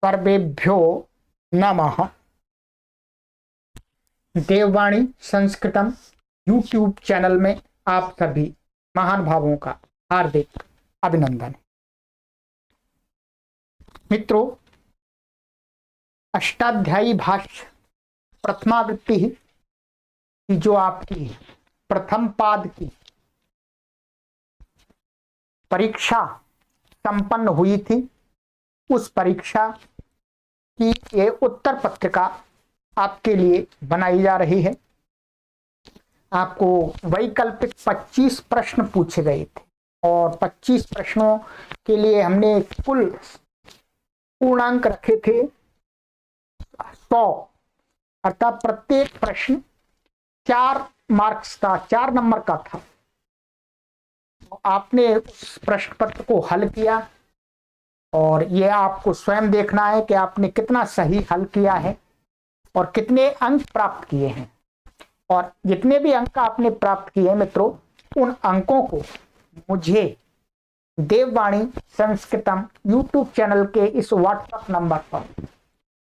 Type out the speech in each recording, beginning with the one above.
सर्वेभ्यो नमः। देववाणी संस्कृतम YouTube channel में आप सभी महान भावों का हार्दिक अभिनंदन। मित्रों, अष्टाध्यायी भाष्य प्रथमावृत्ति की जो आपकी प्रथम पाद की परीक्षा संपन्न हुई थी, उस परीक्षा की ये उत्तर पत्रिका आपके लिए बनाई जा रही है। आपको वैकल्पिक 25 प्रश्न पूछे गए थे और 25 प्रश्नों के लिए हमने कुल पूर्णांक रखे थे 100, अर्थात प्रत्येक प्रश्न 4 मार्क्स का, 4 नंबर का था। आपने उस प्रश्न पत्र को हल किया और ये आपको स्वयं देखना है कि आपने कितना सही हल किया है और कितने अंक प्राप्त किए हैं। और जितने भी अंक आपने प्राप्त किए मित्रों, उन अंकों को मुझे देववाणी संस्कृतम यूट्यूब चैनल के इस व्हाट्सएप नंबर पर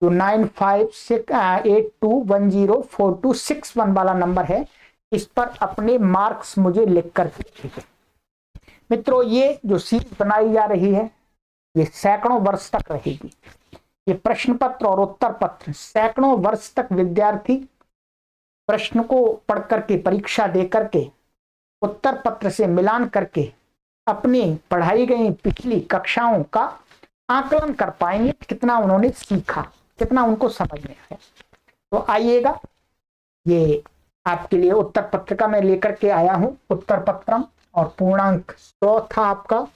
जो 9568210426 वाला नंबर है, इस पर अपने मार्क्स मुझे लिख कर भेजिए। मित्रों, ये जो सीरीज बनाई जा रही है ये सैकड़ों वर्ष तक रहेगी। ये प्रश्न पत्र और उत्तर पत्र सैकड़ों वर्ष तक विद्यार्थी प्रश्न को पढ़ करके, परीक्षा दे करके, उत्तर पत्र से मिलान करके अपनी पढ़ाई गई पिछली कक्षाओं का आकलन कर पाएंगे, कितना उन्होंने सीखा, कितना उनको समझ में आया। तो आइएगा, ये आपके लिए उत्तर पत्रिका में लेकर के आया हूं। उत्तर पत्रम और पूर्णांक 100 था आपका।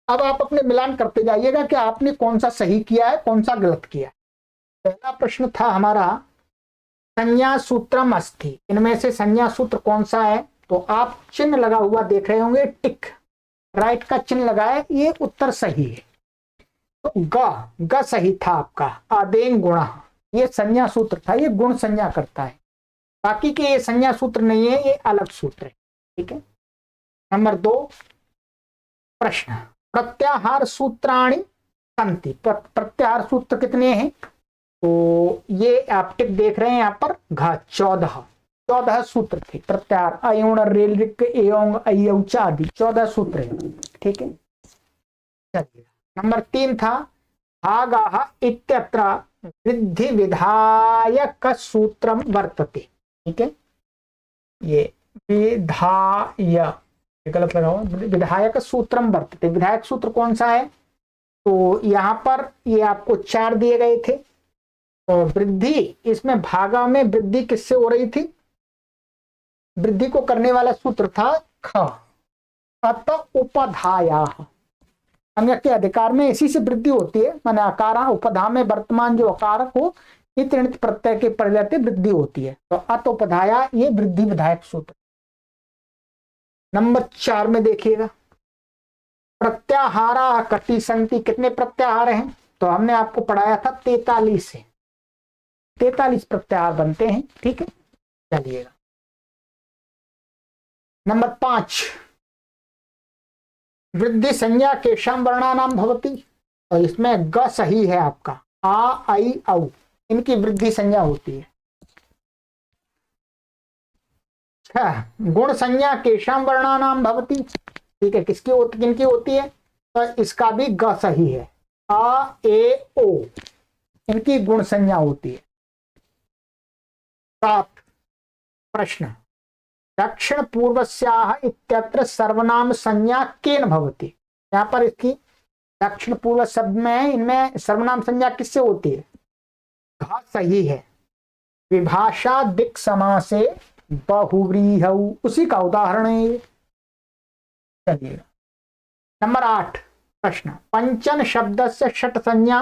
अब आप अपने मिलान करते जाइएगा कि आपने कौन सा सही किया है, कौन सा गलत किया है। पहला प्रश्न था हमारा संज्ञा सूत्रम अस्ति। इनमें से संज्ञा सूत्र कौन सा है? तो आप चिन्ह लगा हुआ देख रहे होंगे, टिक, राइट का चिन्ह लगाए, ये उत्तर सही है। तो ग सही था आपका। आदेन गुण, ये संज्ञा सूत्र था, ये गुण संज्ञा करता है। बाकी के ये संज्ञा सूत्र नहीं है, ये अलग सूत्र है। ठीक है। नंबर 2 प्रश्न, प्रत्याहार सूत्राणि सन्ति। प्रत्याहार सूत्र कितने हैं? तो ये आप टिक देख रहे हैं यहाँ पर, 14 सूत्र थे प्रत्याहार। अयोण रेल रिक एयोंग अयौच आदि 14 सूत्र है। ठीक है। चलिए, नंबर 3 था भागाः इत्यत्र वृद्धि विधायक सूत्रम वर्तते। ठीक है, ये विधाय गलत लगा हुआ, विधायक सूत्रम वर्तते। विधायक सूत्र कौन सा है? तो यहां पर ये आपको 4 दिए गए थे। तो वृद्धि, इसमें भागा में वृद्धि किससे हो रही थी? वृद्धि को करने वाला सूत्र था ख। अत उपधाया, अंग के अधिकार में इसी से वृद्धि होती है। माने आकार उपधा में वर्तमान जो आकार हो, इत प्रत्यय के पड़ जाते वृद्धि होती है। तो अत उपधाया, ये वृद्धि विधायक सूत्र। नंबर 4 में देखिएगा, प्रत्याहारा कति संति। कितने प्रत्याहार हैं? तो हमने आपको पढ़ाया था 43 है, 43 प्रत्याहार बनते हैं। ठीक है, चलिएगा। नंबर 5, वृद्धि संज्ञा केशम वर्णानाम भवति। और इसमें ग सही है आपका। आ आई औ, इनकी वृद्धि संज्ञा होती है। गुण संज्ञा केशम वर्णानाम भवति। ठीक है, किनकी होती है? तो इसका भी ग सही है। आ ए ओ, इनकी गुण संज्ञा होती है। 7 प्रश्न, दक्षिण पूर्वस्याः इत्यत्र सर्वनाम संज्ञा केन भवति। यहाँ पर इसकी दक्षिण पूर्व शब्द में, इनमें सर्वनाम संज्ञा किससे होती है? घ सही है। विभाषा दिक् समासे बहुव्रीहौ, उसी का उदाहरण है ये। चलिए, नंबर 8 प्रश्न, पंचन शब्द से षट संज्ञा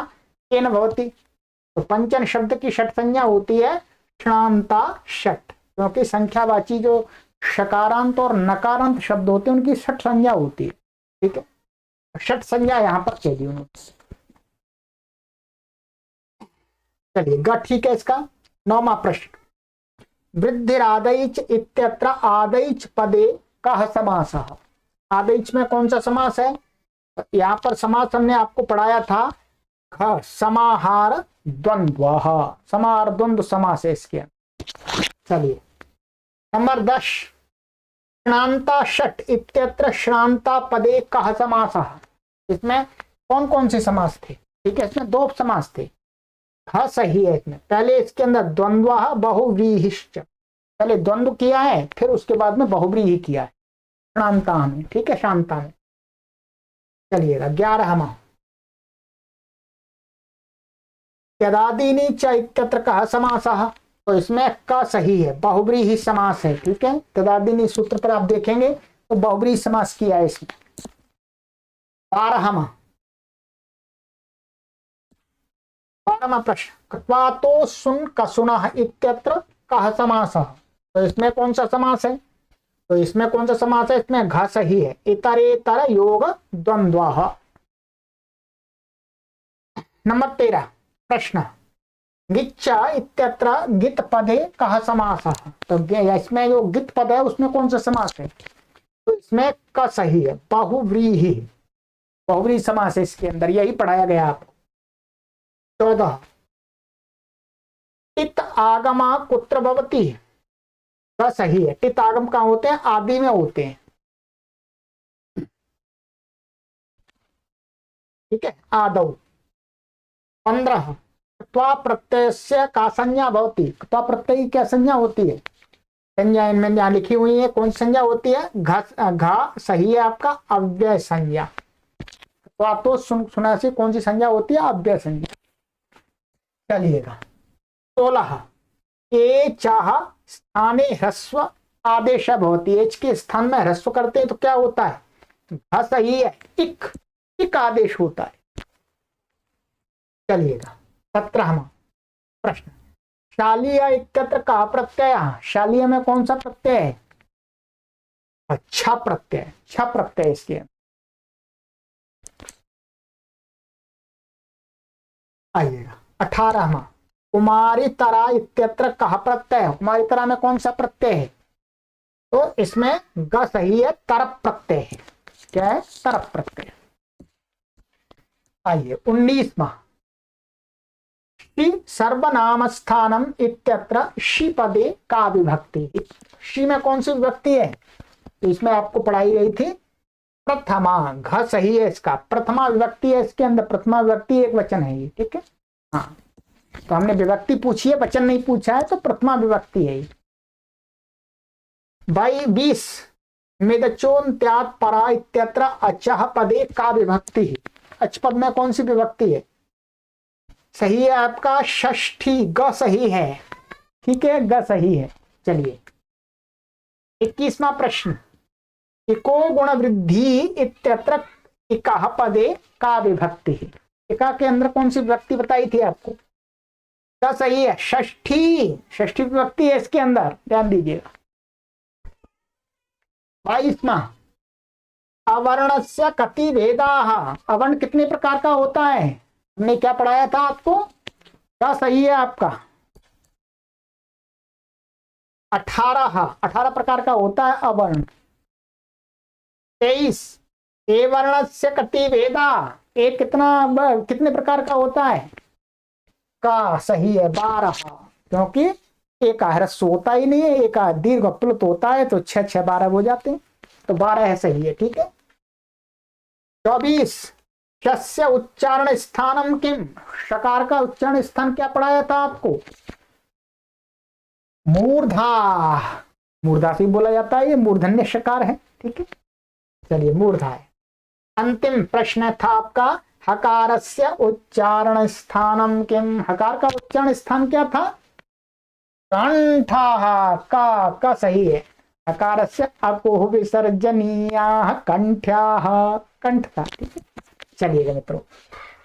केन भवति। तो पंचन शब्द की षट संज्ञा होती है क्षणांता षट, क्योंकि संख्यावाची जो शकारांत और नकारांत शब्द होते हैं उनकी षट संज्ञा होती है। ठीक है, षट संज्ञा यहां पर कह दी उन्होंने। चलिए, ग ठीक है इसका। 9वां प्रश्न, वृद्धिरादैच इत्यत्र आदैच पदे कः समासः। आदैच में कौन सा समास है? यहाँ पर समास हमने आपको पढ़ाया था घ समाहार द्वंद्व, समाहार द्वंद्व समास है इसके। चलिए नंबर 10, श्रांता षट इत्यत्र श्रांता पदे कह समासः। इसमें कौन कौन से समास थे? ठीक है, इसमें दो समास थे। हाँ सही है इसमें। पहले इसके अंदर द्वंद्व बहुव्रीहिश्च, पहले द्वंद्व किया है, फिर उसके बाद में बहुव्रीहि किया है श्रांता में। ठीक है, शांता में। चलिएगा 11वां, यदादीनि च इत्यत्र कः समासः। तो इसमें क सही है, बहुव्रीहि समास है। ठीक है, तदादीनि सूत्र पर आप देखेंगे तो बहुव्रीहि समास किया है इसमें। 12वां प्रश्न, क्वातो सुन कसुनः इत्यत्र कः समासः। तो इसमें कौन सा समास है? तो इसमें कौन सा समास है? इसमें घ सही है, इतरेतर योग द्वंद्वः। नंबर 13 प्रश्न, गिच्छ इत्यत्र गित पदे कः समासः। तो इसमें जो गित पद है उसमें कौन सा समास है? तो इसमें क सही है, बहुव्रीहि, बहुव्रीहि समास है इसके अंदर, यही पढ़ाया गया आपको। 14, टित आगमा कुत्र भवति। क सही है, टित आगम कहाँ होते हैं? आदि में होते हैं। ठीक है, आदौ। 15, त्वा प्रत्यय का संज्ञा भवति। त्वा प्रत्यय की क्या संज्ञा होती है? संज्ञा इनमें यहाँ लिखी हुई है, कौन संज्ञा होती है? घा सही है आपका, अव्यय संज्ञा। त्वा तो सुना से कौन सी संज्ञा होती है? अव्यय संज्ञा। चलिएगा 16, ए चाह स्थाने ह्रस्व आदेश भवति। एच के स्थान में ह्रस्व करते हैं तो क्या होता है? घ सही है, इक आदेश होता है। चलिएगा 17वां प्रश्न, शालीय इत्यत्र कः प्रत्यय। शालीय में कौन सा प्रत्यय है? अच्छा प्रत्यय, छ प्रत्यय इसके। आइएगा 18वां, कुमारी तरा इत्यत्र कः प्रत्यय। कुमारी तरा में कौन सा प्रत्यय है? तो इसमें ग सही है, तरप प्रत्यय है। क्या है? तरप प्रत्यय। आइए 19वां, सर्वनाम स्थानम इत्यत्र शी पदे का विभक्ति। शी में कौन सी विभक्ति है? तो इसमें आपको पढ़ाई गई थी प्रथमा, घ सही है इसका, प्रथमा विभक्ति है इसके अंदर, प्रथमा विभक्ति एक वचन है ये। ठीक है, हाँ, तो हमने विभक्ति पूछी है, वचन नहीं पूछा है, तो प्रथमा विभक्ति है ये। 20, मिदचोन त्याग परा इत्यत्र अचह पदे का विभक्ति। अच पद में कौन सी विभक्ति है? सही है आपका षष्ठी, ग सही है। ठीक है, ग सही है। चलिए 21वां प्रश्न, इको गुण वृद्धि इत्यत्र इकाह पदे का विभक्ति। इका के अंदर कौन सी विभक्ति बताई थी आपको? ग सही है, षष्ठी, षष्ठी विभक्ति है इसके अंदर, ध्यान दीजिएगा। 22वां, अवर्णस्य कति भेदाः। अवर्ण कितने प्रकार का होता है? हमने क्या पढ़ाया था आपको? क्या सही है आपका? 18 प्रकार का होता है अवर्ण। 23, ए वर्णस्य कति भेदा। ए कितने प्रकार का होता है? का सही है, 12, क्योंकि एक ह्रस्व होता ही नहीं है, एक दीर्घ प्लुत होता है, तो 6 6 12 हो जाते हैं, तो 12 है, सही है। ठीक है। 24, शस्य उच्चारण स्थानम किम। शकार का उच्चारण स्थान क्या पढ़ाया था आपको? मूर्धा, मूर्धा से बोला जाता है, ये मूर्धन्य शकार है। ठीक है, चलिए मूर्धा है। अंतिम प्रश्न था आपका, हकारस्य उच्चारण स्थानम किम। हकार का उच्चारण स्थान क्या था? कंठा, का सही है। हकारस्य अकुह विसर्जनीयाः कंठ्याः, कंठ था। ठीक है, चलिएगा मित्रों,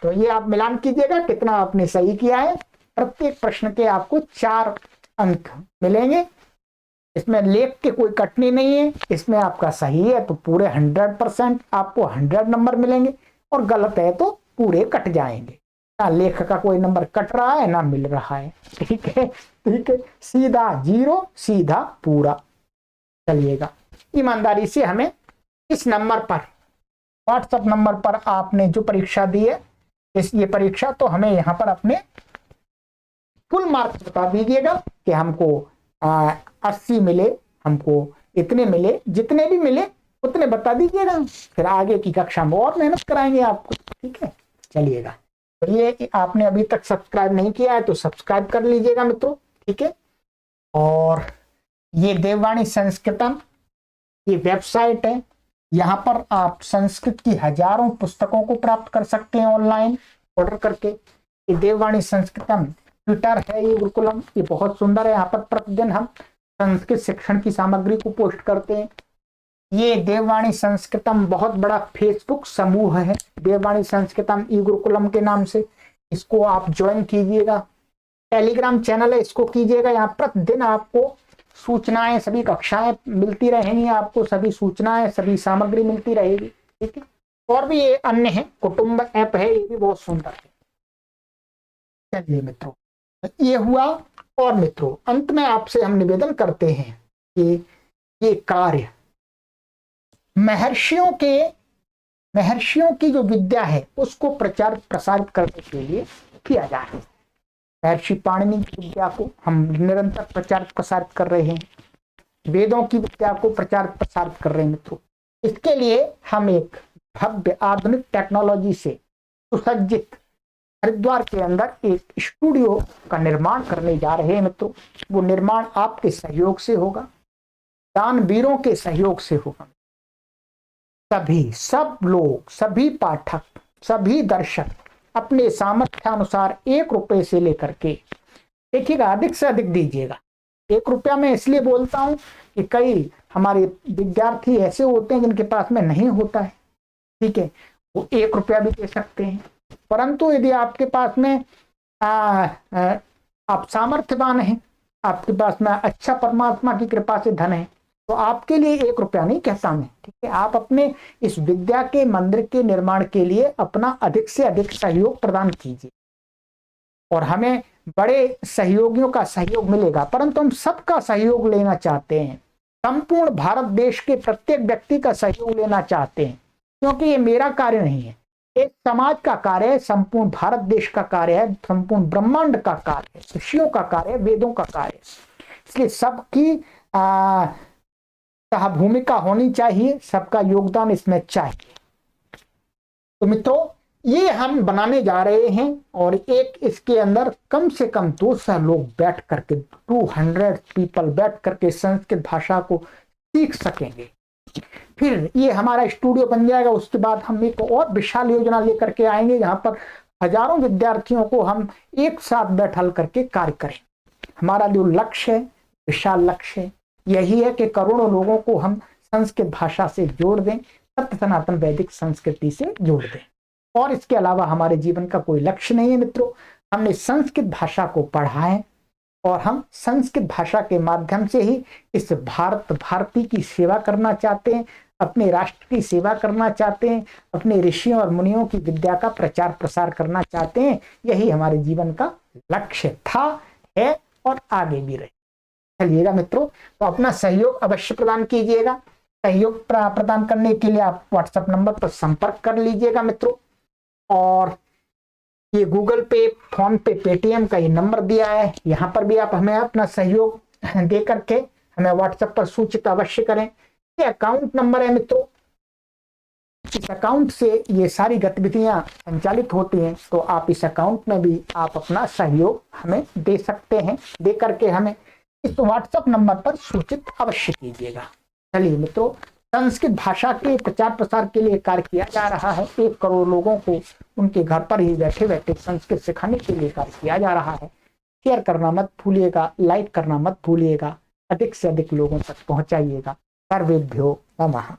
तो ये आप मिलान कीजिएगा कितना आपने सही किया है। प्रत्येक प्रश्न के आपको 4 अंक मिलेंगे। इसमें लेख के कोई कटनी नहीं है, इसमें आपका सही है तो पूरे 100% आपको 100 नंबर मिलेंगे, और गलत है तो पूरे कट जाएंगे। ना लेख का कोई नंबर कट रहा है ना मिल रहा है। ठीक है, ठीक है, सीधा 0, सीधा पूरा। चलिएगा, ईमानदारी से हमें इस नंबर पर, व्हाट्सएप नंबर पर आपने जो परीक्षा दी है ये परीक्षा, तो हमें यहाँ पर अपने फुल मार्क्स बता दीजिएगा कि हमको 80 मिले, हमको इतने मिले, जितने भी मिले उतने बता दीजिएगा। फिर आगे की कक्षा में और मेहनत कराएंगे आपको, ठीक है। चलिएगा, तो ये आपने अभी तक सब्सक्राइब नहीं किया है तो सब्सक्राइब कर लीजिएगा मित्रों, ठीक है। और ये देववाणी संस्कृतम ये वेबसाइट है, यहाँ पर आप संस्कृत की हजारों पुस्तकों को प्राप्त कर सकते हैं ऑनलाइन ऑर्डर करके। ये देववाणी संस्कृतम ट्विटर है, ये गुरुकुलम, ये बहुत सुंदर है। यहाँ पर प्रतिदिन हम संस्कृत शिक्षण की सामग्री को पोस्ट करते हैं। ये देववाणी संस्कृतम बहुत बड़ा फेसबुक समूह है, देववाणी संस्कृतम ई गुरुकुलम के नाम से, इसको आप ज्वाइन कीजिएगा। टेलीग्राम चैनल है, इसको कीजिएगा। यहाँ प्रतिदिन आपको सूचनाएं, सभी कक्षाएं मिलती रहेंगी, आपको सभी सूचनाएं, सभी सामग्री मिलती रहेगी, ठीक है। और भी ये अन्य है, कुटुंब ऐप है, ये भी बहुत सुंदर है। चलिए मित्रों, ये हुआ। और मित्रों, अंत में आपसे हम निवेदन करते हैं कि ये कार्य महर्षियों की जो विद्या है उसको प्रचार प्रसारित करने के लिए किया जा रहा है। महर्षि पाणिनि की विद्या को हम निरंतर प्रचार प्रसारित कर रहे हैं, वेदों की विद्या को प्रचार प्रसारित कर रहे हैं मित्रों। इसके लिए हम एक भव्य आधुनिक टेक्नोलॉजी से सुसज्जित हरिद्वार के अंदर एक स्टूडियो का निर्माण करने जा रहे हैं मित्रों। वो निर्माण आपके सहयोग से होगा, दानवीरों के सहयोग से होगा। सब लोग, सभी पाठक, सभी दर्शक अपने सामर्थ्य अनुसार 1 रुपए से लेकर के, देखिएगा, अधिक से अधिक दीजिएगा। 1 रुपया मैं इसलिए बोलता हूं कि कई हमारे विद्यार्थी ऐसे होते हैं जिनके पास में नहीं होता है, ठीक है, वो 1 रुपया भी दे सकते हैं। परंतु यदि आपके पास में आप सामर्थ्यवान हैं, आपके पास में अच्छा परमात्मा की कृपा से धन है, तो आपके लिए 1 रुपया नहीं कहता मैं, ठीक है, आप अपने इस विद्या के मंदिर के निर्माण के लिए अपना अधिक से अधिक सहयोग प्रदान कीजिए। और हमें बड़े सहयोगियों का सहयोग मिलेगा, परंतु हम सबका सहयोग लेना चाहते हैं, संपूर्ण भारत देश के प्रत्येक व्यक्ति का सहयोग लेना चाहते हैं, क्योंकि ये मेरा कार्य नहीं है, एक समाज का कार्य है, संपूर्ण भारत देश का कार्य है, संपूर्ण ब्रह्मांड का कार्य है, ऋषियों का कार्य है, वेदों का कार्य है। इसलिए सबकी भूमिका होनी चाहिए, सबका योगदान इसमें चाहिए। तो मित्रों, ये हम बनाने जा रहे हैं और एक इसके अंदर कम से कम 200 लोग बैठ करके, 200 पीपल बैठ करके संस्कृत भाषा को सीख सकेंगे। फिर ये हमारा स्टूडियो बन जाएगा। उसके बाद हम एक और विशाल योजना लेकर के आएंगे, जहां पर हजारों विद्यार्थियों को हम एक साथ बैठल करके कार्य करें। हमारा जो लक्ष्य है, विशाल लक्ष्य है, यही है कि करोड़ों लोगों को हम संस्कृत भाषा से जोड़ दें, सत्य सनातन वैदिक संस्कृति से जोड़ दें। और इसके अलावा हमारे जीवन का कोई लक्ष्य नहीं है मित्रों। हमने संस्कृत भाषा को पढ़ा है और हम संस्कृत भाषा के माध्यम से ही इस भारती की सेवा करना चाहते हैं, अपने राष्ट्र की सेवा करना चाहते हैं, अपने ऋषियों और मुनियों की विद्या का प्रचार प्रसार करना चाहते हैं। यही हमारे जीवन का लक्ष्य था, है और आगे भी रहे। चलिएगा मित्रों, तो अपना सहयोग अवश्य प्रदान कीजिएगा। सहयोग प्रदान करने के लिए आप व्हाट्सएप नंबर पर संपर्क कर लीजिएगा मित्रों। और ये गूगल पे, फोन पे, पेटीएम का ये नंबर दिया है, यहाँ पर भी आप हमें अपना सहयोग दे करके हमें व्हाट्सएप पर सूचित अवश्य करें। ये अकाउंट नंबर है मित्रों, इस अकाउंट से ये सारी गतिविधियां संचालित होती हैं, तो आप इस अकाउंट में भी आप अपना सहयोग हमें दे सकते हैं। दे करके हमें इस व्हाट्सएप नंबर पर सूचित अवश्य कीजिएगा। चलिए मित्रों, संस्कृत भाषा के प्रचार प्रसार के लिए कार्य किया जा रहा है। 1 करोड़ लोगों को उनके घर पर ही बैठे बैठे संस्कृत सिखाने के लिए कार्य किया जा रहा है। शेयर करना मत भूलिएगा, लाइक करना मत भूलिएगा, अधिक से अधिक लोगों तक पहुंचाइएगा। सर्वेभ्यो नमः।